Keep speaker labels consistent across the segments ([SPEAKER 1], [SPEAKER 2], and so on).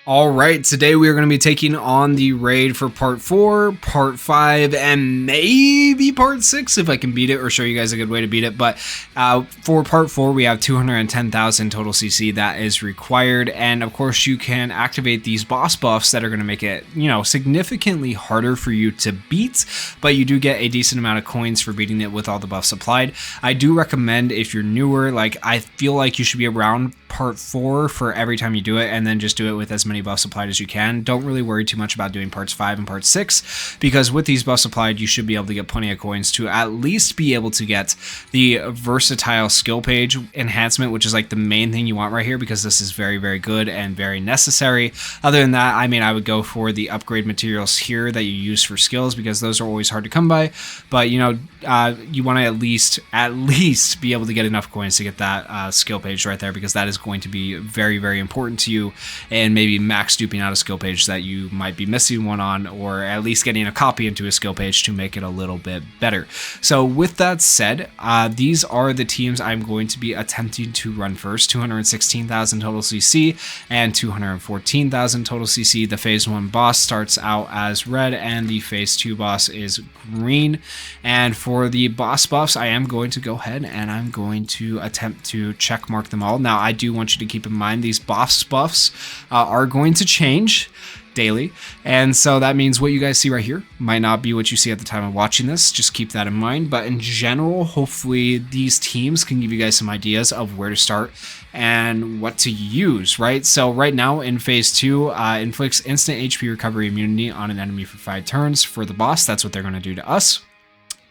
[SPEAKER 1] All right, today we are going to be taking on the raid for part 4, part 5, and maybe part 6 if I can beat it or show you guys a good way to beat it. But for part 4, we have 210,000 total CC that is required. And of course, you can activate these boss buffs that are going to make it, significantly harder for you to beat. But you do get a decent amount of coins for beating it with all the buffs applied. I do recommend if you're newer, I feel like you should be around part 4 for every time you do it, and then just do it with as many buffs applied as you can. Don't really worry too much about doing parts 5 and part 6, because with these buffs applied, you should be able to get plenty of coins to at least be able to get the versatile skill page enhancement, which is like the main thing you want right here, because this is very, very good and very necessary. Other than that, I would go for the upgrade materials here that you use for skills, because those are always hard to come by. But you want to at least be able to get enough coins to get that skill page right there, because that is going to be very, very important to you, and maybe max duping out a skill page that you might be missing one on, or at least getting a copy into a skill page to make it a little bit better. So with that said, these are the teams I'm going to be attempting to run first. 216,000 total CC and 214,000 total CC. The phase 1 boss starts out as red and the phase 2 boss is green. And for the boss buffs, I am going to go ahead and I'm going to attempt to check mark them all. Now, I do want you to keep in mind these boss buffs are going to change daily, and so that means what you guys see right here might not be what you see at the time of watching this. Just keep that in mind. But in general, hopefully these teams can give you guys some ideas of where to start and what to use, right? So right now in phase 2, inflicts instant HP recovery immunity on an enemy for 5 turns. For the boss, that's what they're going to do to us.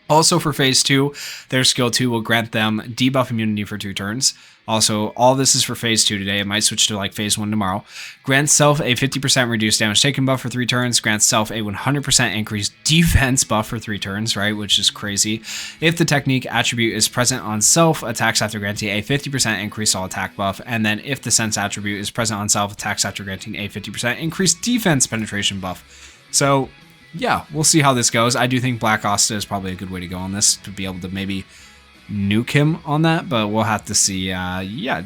[SPEAKER 1] Also for phase 2, their skill 2 will grant them debuff immunity for 2 turns. Also, all this is for phase 2 today. It might switch to phase 1 tomorrow. Grants self a 50% reduced damage taken buff for 3 turns. Grants self a 100% increased defense buff for 3 turns, right? Which is crazy. If the technique attribute is present on self, attacks after granting a 50% increased all attack buff. And then if the sense attribute is present on self, attacks after granting a 50% increased defense penetration buff. So yeah, we'll see how this goes. I do think Black Asta is probably a good way to go on this, to be able to maybe nuke him on that, but we'll have to see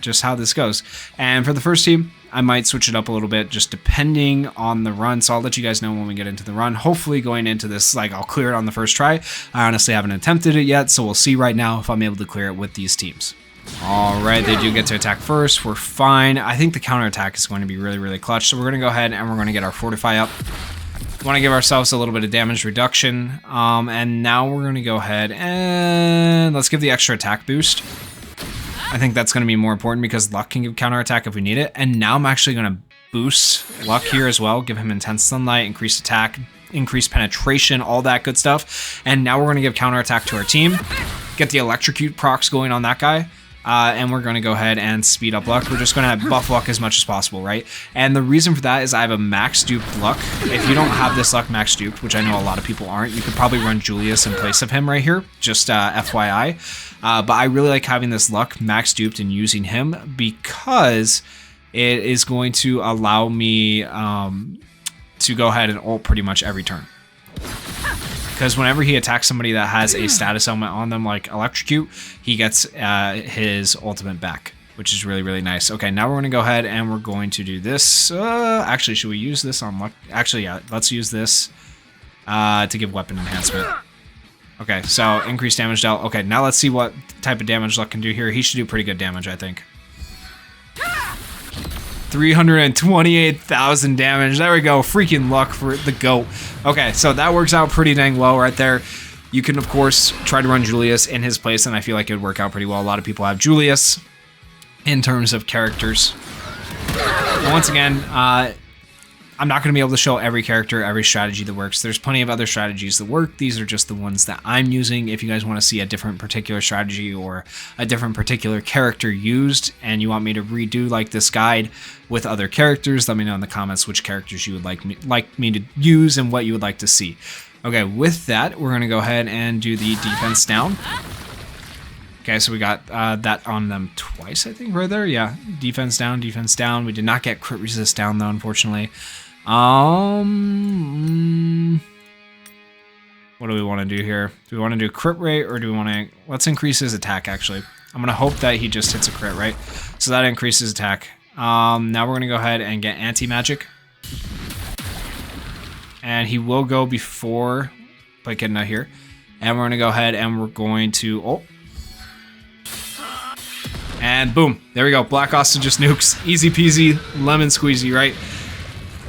[SPEAKER 1] just how this goes. And for the first team, I might switch it up a little bit just depending on the run, so I'll let you guys know when we get into the run. Hopefully going into this, I'll clear it on the first try. I honestly haven't attempted it yet, so we'll see right now if I'm able to clear it with these teams. Alright, they do get to attack first. We're fine. I think the counterattack is going to be really, really clutch, so we're going to go ahead and we're going to get our Fortify up. We want to give ourselves a little bit of damage reduction, and now we're going to go ahead and let's give the extra attack boost. I think that's going to be more important because luck can give counterattack if we need it. And now I'm actually going to boost luck here as well, give him intense sunlight, increased attack, increased penetration, all that good stuff. And now we're going to give counterattack to our team, get the electrocute procs going on that guy. And we're going to go ahead and speed up luck. We're just going to buff luck as much as possible, right? And the reason for that is I have a max duped luck. If you don't have this luck max duped, which I know a lot of people aren't, you could probably run Julius in place of him right here, just FYI. But I really like having this luck max duped and using him because it is going to allow me to go ahead and ult pretty much every turn. Because whenever he attacks somebody that has a status element on them, like Electrocute, he gets his ultimate back, which is really, really nice. Okay, now we're going to go ahead and we're going to do this. Actually, should we use this on luck? Actually, yeah, let's use this to give weapon enhancement. Okay, so increased damage dealt. Okay, now let's see what type of damage luck can do here. He should do pretty good damage, I think. 328,000 damage. There we go. Freaking luck for the GOAT. Okay, so that works out pretty dang well right there. You can, of course, try to run Julius in his place, and I feel like it would work out pretty well. A lot of people have Julius in terms of characters. But once again, I'm not going to be able to show every character, every strategy that works. There's plenty of other strategies that work. These are just the ones that I'm using. If you guys want to see a different particular strategy or a different particular character used and you want me to redo this guide with other characters, let me know in the comments which characters you would like me to use and what you would like to see. Okay, with that, we're going to go ahead and do the defense down. Okay, so we got that on them twice, I think, right there. Yeah, defense down, defense down. We did not get crit resist down, though, unfortunately. What do we want to do here? Do we want to do crit rate or do we want to... Let's increase his attack, actually. I'm going to hope that he just hits a crit, right? So that increases attack. Now we're going to go ahead and get anti-magic. and he will go before Plaitchidna here. And we're going to go ahead and we're going to... Oh. And boom. There we go. Black Asta just nukes. Easy peasy, lemon squeezy, right?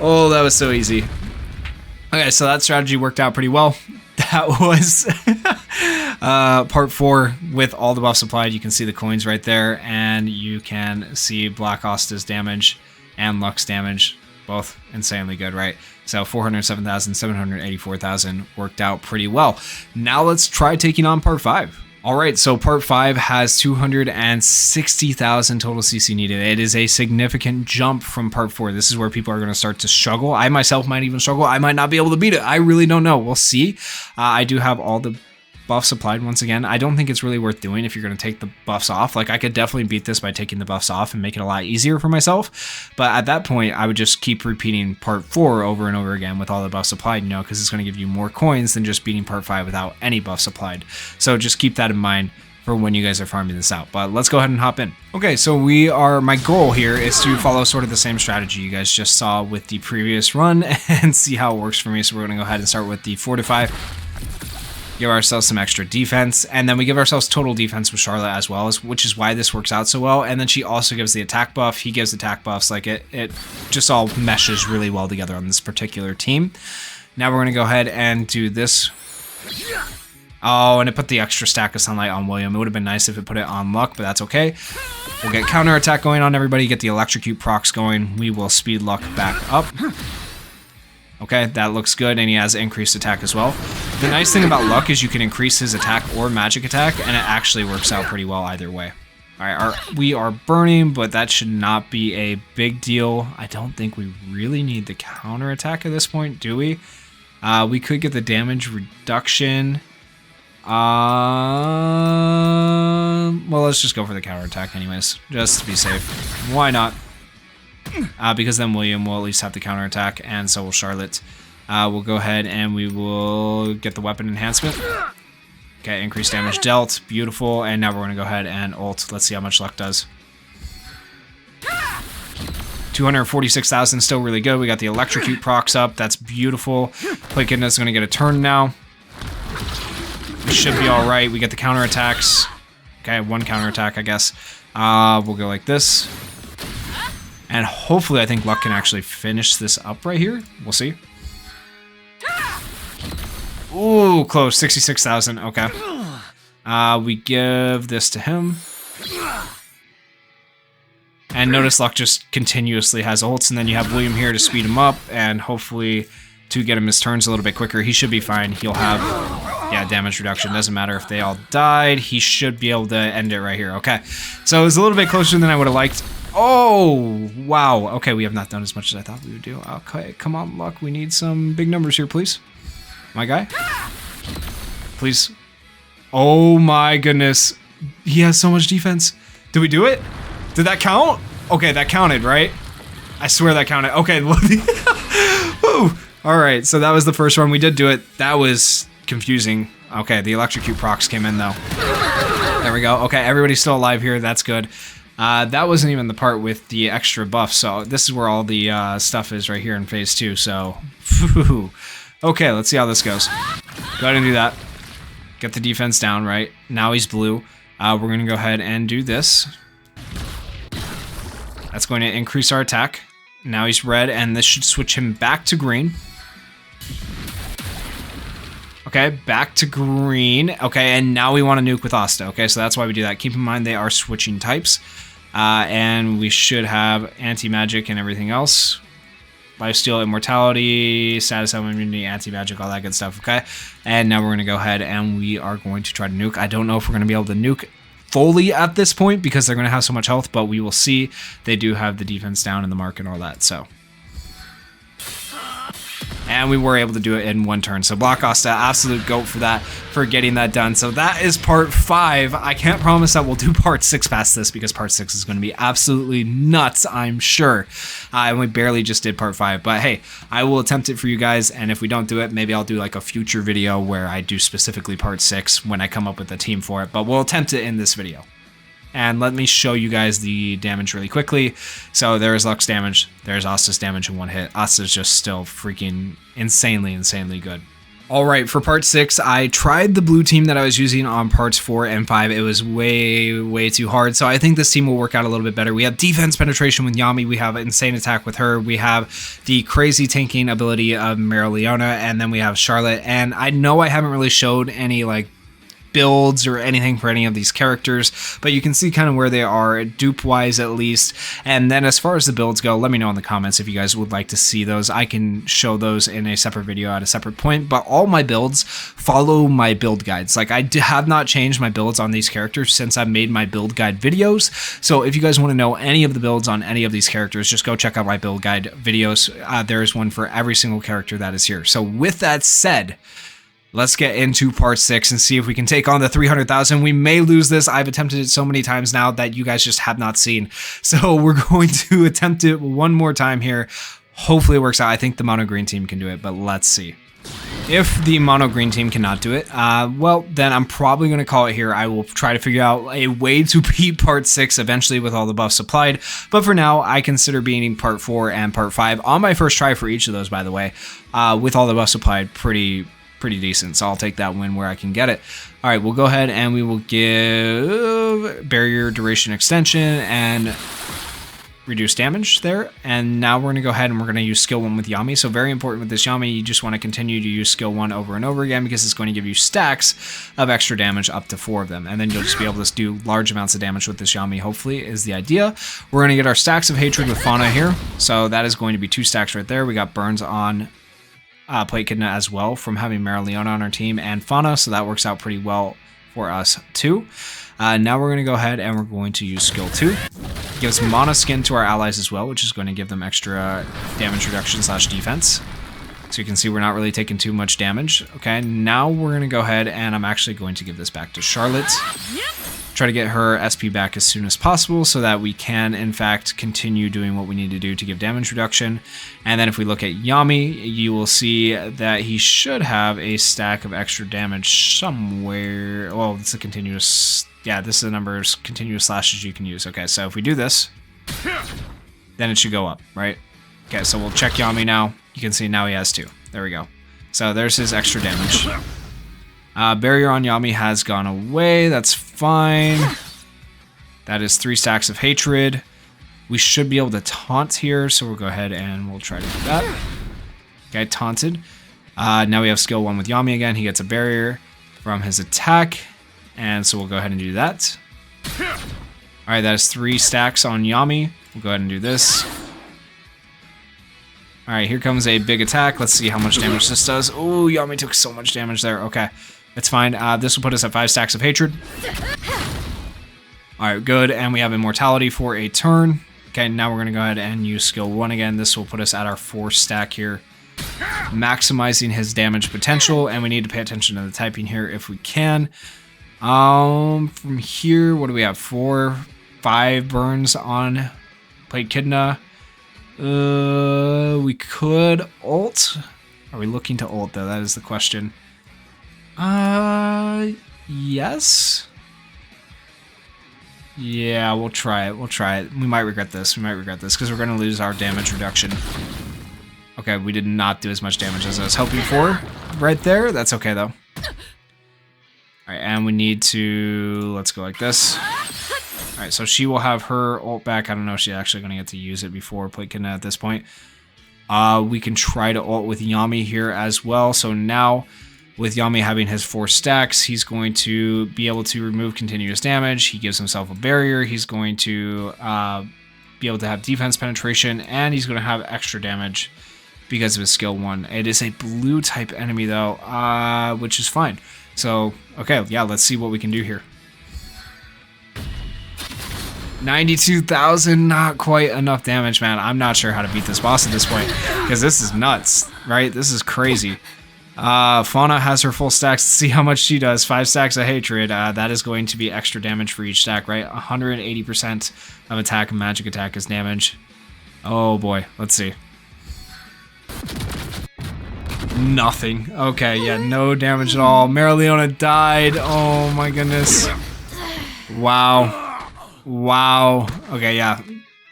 [SPEAKER 1] Oh, that was so easy. Okay, so that strategy worked out pretty well. That was part 4 with all the buffs applied. You can see the coins right there, and you can see Black Asta's damage and Luck's damage. Both insanely good, right? So 407,000, 784,000 worked out pretty well. Now let's try taking on part 5. All right, so part 5 has 260,000 total CC needed. It is a significant jump from part 4. This is where people are going to start to struggle. I myself might even struggle. I might not be able to beat it. I really don't know. We'll see. I do have all the buffs applied once again. I don't think it's really worth doing if you're going to take the buffs off. Like, I could definitely beat this by taking the buffs off and make it a lot easier for myself. But at that point, I would just keep repeating part 4 over and over again with all the buffs applied, you know, because it's going to give you more coins than just beating part 5 without any buffs applied. So just keep that in mind for when you guys are farming this out. But let's go ahead and hop in. Okay, so my goal here is to follow sort of the same strategy you guys just saw with the previous run and see how it works for me. So we're going to go ahead and start with the Fortify. Give ourselves some extra defense, and then we give ourselves total defense with Charlotte as well, which is why this works out so well. And then she also gives the attack buff. He gives attack buffs. Like, it just all meshes really well together on this particular team. Now we're going to go ahead and do this. Oh, and it put the extra stack of sunlight on William. It would have been nice if it put it on Luck, but that's okay. We'll get counter attack going on everybody, get the electrocute procs going. We will speed Luck back up. Okay, that looks good, and he has increased attack as well. The nice thing about Luck is you can increase his attack or magic attack, and it actually works out pretty well either way. Alright, we are burning, but that should not be a big deal. I don't think we really need the counter attack at this point, do we? We could get the damage reduction. Well, let's just go for the counter attack anyways, just to be safe. Why not? Because then William will at least have the counter attack, and so will Charlotte. We'll go ahead and we will get the weapon enhancement. Okay, increased damage dealt. Beautiful. And now we're going to go ahead and ult. Let's see how much Luck does. 246,000, still really good. We got the electrocute procs up. That's beautiful. Plaitchidna is going to get a turn now. We should be all right. We get the counter attacks. Okay, one counter attack, I guess. We'll go like this. And hopefully I think Luck can actually finish this up right here. We'll see. Ooh, close. 66,000. Okay. We give this to him. And notice Luck just continuously has ults, and then you have William here to speed him up, and hopefully to get him his turns a little bit quicker. He should be fine. He'll have, yeah, damage reduction. Doesn't matter if they all died. He should be able to end it right here. Okay. So it was a little bit closer than I would have liked. Oh, wow. Okay, we have not done as much as I thought we would do. Okay, come on, Luck. We need some big numbers here, please. My guy? Please. Oh my goodness. He has so much defense. Did we do it? Did that count? Okay, that counted, right? I swear that counted. Okay. Woo. All right, so that was the first one. We did do it. That was confusing. Okay, the electrocute procs came in, though. There we go. Okay, everybody's still alive here. That's good. That wasn't even the part with the extra buff, so this is where all the stuff is right here in phase 2, so... Okay, let's see how this goes. Go ahead and do that. Get the defense down, right? Now he's blue. We're going to go ahead and do this. That's going to increase our attack. Now he's red, and this should switch him back to green. Okay, back to green. Okay, and now we want to nuke with Asta. Okay, so that's why we do that. Keep in mind they are switching types. And we should have anti-magic and everything else. Lifesteal, immortality, status of immunity, anti-magic, all that good stuff, okay? And now we're going to go ahead and we are going to try to nuke. I don't know if we're going to be able to nuke fully at this point because they're going to have so much health, but we will see. They do have the defense down in the mark and all that, so... And we were able to do it in one turn. So Black Asta, absolute GOAT for that, for getting that done. So that is part 5. I can't promise that we'll do part 6 past this because part 6 is going to be absolutely nuts, I'm sure. And we barely just did part 5. But hey, I will attempt it for you guys. And if we don't do it, maybe I'll do like a future video where I do specifically part 6 when I come up with a team for it. But we'll attempt it in this video. And let me show you guys the damage really quickly. So there's Lux damage, there's Asta's damage in one hit. Asta's just still freaking insanely good. Alright, for part 6, I tried the blue team that I was using on parts 4 and 5. It was way too hard, so I think this team will work out a little bit better. We have defense penetration with Yami, we have insane attack with her, we have the crazy tanking ability of Marileona, and then we have Charlotte. And I know I haven't really showed any like builds or anything for any of these characters, but you can see kind of where they are dupe wise at least. And then as far as the builds go, let me know in the comments if you guys would like to see those. I can show those in a separate video at a separate point, but all my builds follow my build guides. Like I have not changed my builds on these characters since I made my build guide videos. So if you guys want to know any of the builds on any of these characters, just go check out my build guide videos. There's one for every single character that is here. So with that said, let's get into part 6 and see if we can take on the 300,000. We may lose this. I've attempted it so many times now that you guys just have not seen. So we're going to attempt it one more time here. Hopefully it works out. I think the mono green team can do it, but let's see. If the mono green team cannot do it, well, then I'm probably going to call it here. I will try to figure out a way to beat part 6 eventually with all the buffs applied. But for now, I consider beating part 4 and part 5 on my first try for each of those, by the way, with all the buffs applied pretty decent, so I'll take that win where I can get it. All right, we'll go ahead and we will give barrier duration extension and reduce damage there. And now we're going to go ahead and we're going to use skill 1 with Yami. So very important with this Yami, you just want to continue to use skill 1 over and over again because it's going to give you stacks of extra damage, up to 4 of them, and then you'll just be able to do large amounts of damage with this Yami, hopefully, is the idea. We're going to get our stacks of hatred with Fauna here, so that is going to be 2 stacks right there. We got burns on Plaitchidna as well from having Marileona on our team and Fauna, so that works out pretty well for us too. Now we're going to go ahead and we're going to use skill 2. Gives mana skin to our allies as well, which is going to give them extra damage reduction / defense. So you can see we're not really taking too much damage. Okay, now we're going to go ahead and I'm actually going to give this back to Charlotte. Try to get her SP back as soon as possible so that we can, in fact, continue doing what we need to do to give damage reduction. And then if we look at Yami, you will see that he should have a stack of extra damage somewhere. Well, it's a continuous... Yeah, this is the number of continuous slashes you can use. Okay, so if we do this, then it should go up, right? Okay, so we'll check Yami now. You can see now he has 2. There we go. So there's his extra damage. Barrier on Yami has gone away. That's fine. That is 3 stacks of hatred. We should be able to taunt here, so we'll go ahead and we'll try to do that. Okay, taunted. Now we have skill 1 with Yami again. He gets a barrier from his attack, and so we'll go ahead and do that. Alright, that is 3 stacks on Yami. We'll go ahead and do this. Alright, here comes a big attack. Let's see how much damage this does. Oh, Yami took so much damage there. Okay, it's fine. This will put us at 5 stacks of hatred. Alright, good. And we have immortality for a turn. Okay, now we're going to go ahead and use skill 1 again. This will put us at our 4 stack here. Maximizing his damage potential. And we need to pay attention to the typing here if we can. From here, what do we have? 4, 5 burns on Plaitchidna. We could ult. Are we looking to ult though? That is the question. Yes. Yeah, we'll try it. We'll try it. We might regret this. We might regret this because we're going to lose our damage reduction. Okay, we did not do as much damage as I was hoping for right there. That's okay though. Alright, and we need to... Let's go like this. Alright, so she will have her ult back. I don't know if she's actually going to get to use it before Plaitchidna at this point. We can try to ult with Yami here as well. So now, with Yami having his 4 stacks, he's going to be able to remove continuous damage. He gives himself a barrier. He's going to be able to have defense penetration, and he's going to have extra damage because of his skill 1. It is a blue type enemy though, which is fine. So, okay, yeah, let's see what we can do here. 92,000, not quite enough damage, man. I'm not sure how to beat this boss at this point, because this is nuts, right? This is crazy. Fauna has her full stacks. Let's see how much she does. 5 stacks of hatred. That is going to be extra damage for each stack, right? 180% of attack and magic attack is damage. Oh boy, let's see. Nothing. Okay, yeah, no damage at all. Marileona died. Oh my goodness. Wow. Wow. Okay, yeah.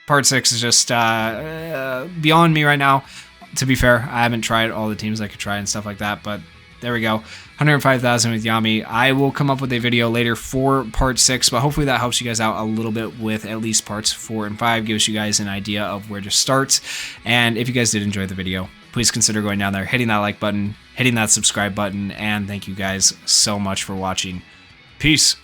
[SPEAKER 1] Part 6 is just beyond me right now. To be fair, I haven't tried all the teams I could try and stuff like that, but there we go. 105,000 with Yami. I will come up with a video later for part 6, but hopefully that helps you guys out a little bit with at least parts 4 and 5, gives you guys an idea of where to start. And if you guys did enjoy the video, please consider going down there, hitting that like button, hitting that subscribe button, and thank you guys so much for watching. Peace.